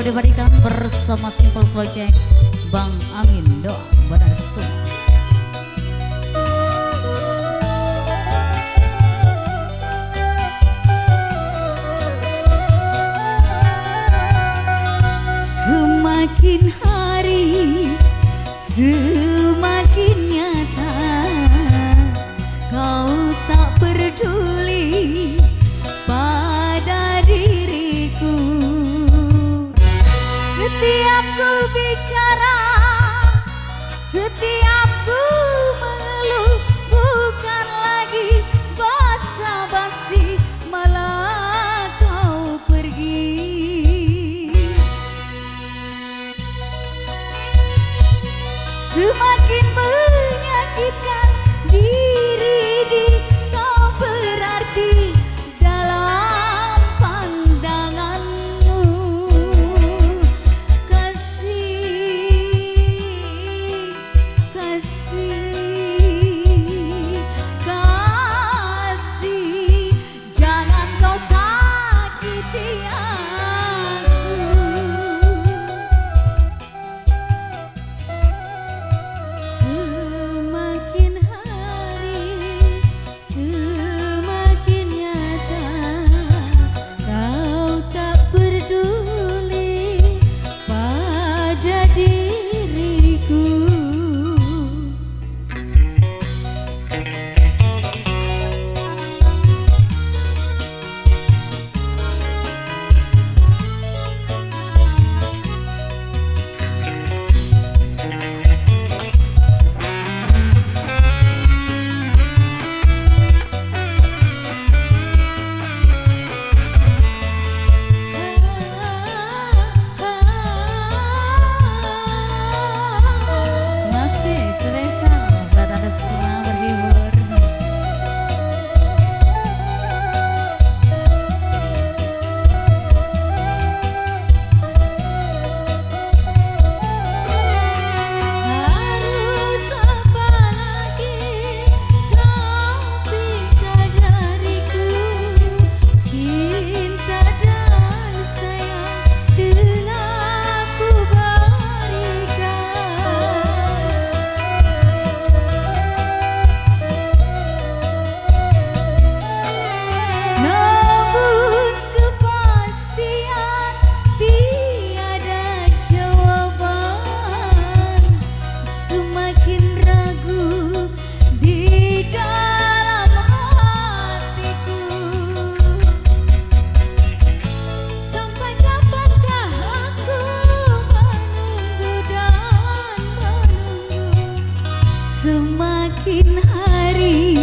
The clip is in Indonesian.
diberikan bersama Simple Project Bang Amin doa berasul. Semakin hari semakin nyata kau tak peduli pada diriku. Setiap ku bicara, setiap ku mengeluh, bukan lagi basa-basi, malah kau pergi. Semakin menyakitkan diri kau berarti dalam pandanganmu. Kasih, kasih, kasih, jangan kau sakiti aku. Semakin hari semakin nyata kau tak peduli pada diriku. Masih spesial buat Anda semua berhibur. Harus apa lagi kau minta dariku? Cinta dan sayang telah ku berikan. Namun kepastian tiada jawaban. Semakin ragu di dalam hatiku. Sampai kapankah aku menunggu dan menunggu? Semakin hari